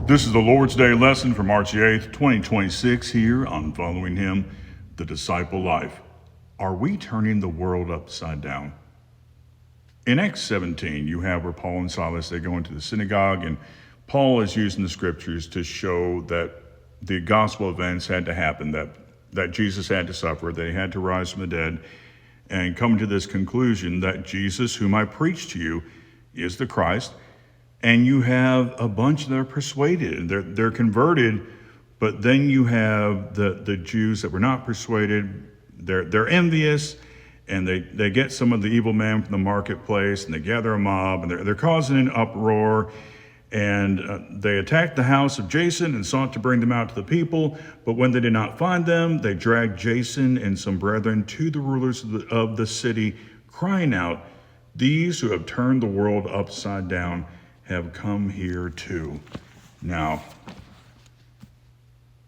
This is the Lord's Day lesson for March 8th, 2026 here on Following Him, the Disciple Life. Are we turning the world upside down? In Acts 17, you have where Paul and Silas, they go into the synagogue, and Paul is using the scriptures to show that the gospel events had to happen, that Jesus had to suffer, that he had to rise from the dead, and come to this conclusion that Jesus, whom I preach to you, is the Christ. And you have a bunch that are persuaded, they're converted, but then you have the Jews that were not persuaded, they're envious, and they get some of the evil men from the marketplace, and they gather a mob, and they're causing an uproar, and they attacked the house of Jason and sought to bring them out to the people, but when they did not find them, they dragged Jason and some brethren to the rulers of the city, crying out, "These who have turned the world upside down have come here too." Now,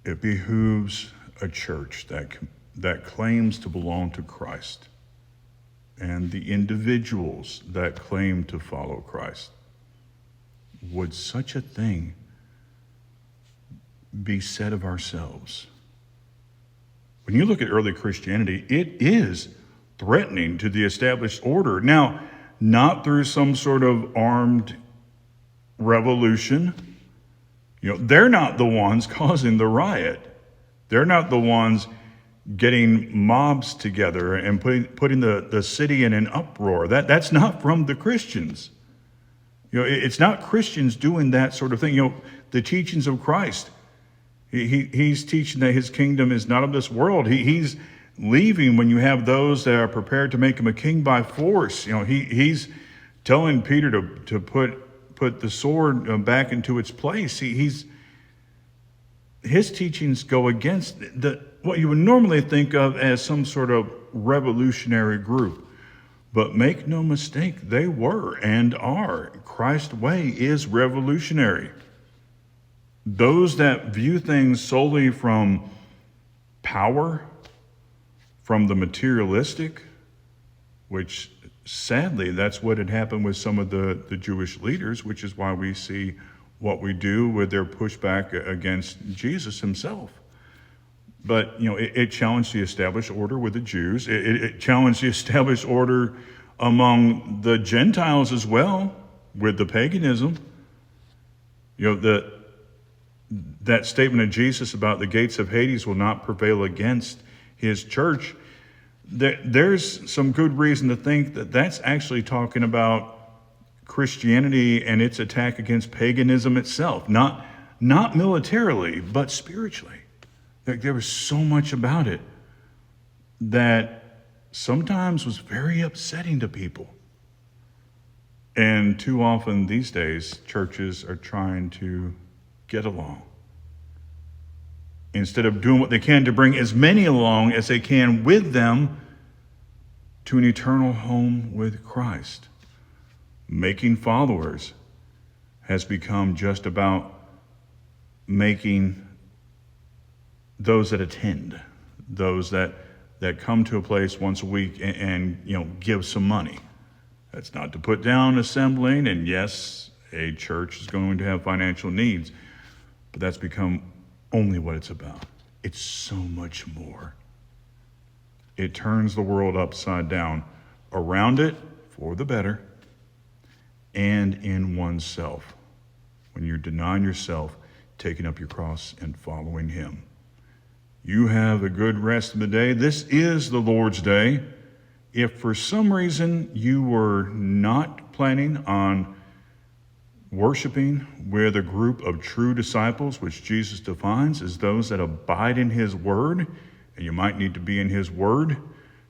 it behooves a church that claims to belong to Christ, and the individuals that claim to follow Christ. Would such a thing be said of ourselves? When you look at early Christianity, it is threatening to the established order. Now, not through some sort of armed revolution. They're not the ones causing the riot. They're not the ones getting mobs together and putting the city in an uproar. That's not from the Christians. It's not Christians doing that sort of thing. The teachings of Christ, he's teaching that his kingdom is not of this world. He's leaving when you have those that are prepared to make him a king by force. He's telling Peter to put the sword back into its place. His teachings go against what you would normally think of as some sort of revolutionary group. But make no mistake, they were and are. Christ's way is revolutionary. Those that view things solely from power, from the materialistic, which sadly, that's what had happened with some of the Jewish leaders, which is why we see what we do with their pushback against Jesus himself. But, it challenged the established order with the Jews. It challenged the established order among the Gentiles as well, with the paganism. That statement of Jesus about the gates of Hades will not prevail against his church. There's some good reason to think that that's actually talking about Christianity and its attack against paganism itself, not militarily, but spiritually. There was so much about it that sometimes was very upsetting to people. And too often these days, churches are trying to get along, instead of doing what they can to bring as many along as they can with them to an eternal home with Christ. Making followers has become just about making those that attend, those that come to a place once a week and give some money. That's not to put down assembling, and yes, a church is going to have financial needs, but that's become only what it's about. It's so much more. It turns the world upside down around it for the better and in oneself. When you're denying yourself, taking up your cross and following him. You have a good rest of the day. This is the Lord's Day. If for some reason you were not planning on worshiping with a group of true disciples, which Jesus defines as those that abide in his word, and you might need to be in his word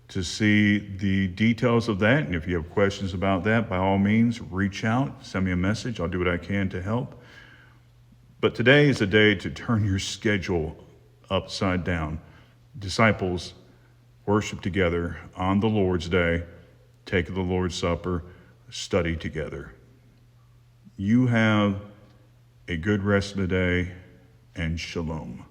to see the details of that. And if you have questions about that, by all means, reach out, send me a message. I'll do what I can to help. But today is a day to turn your schedule upside down. Disciples worship together on the Lord's Day, take the Lord's Supper, study together. You have a good rest of the day, and shalom.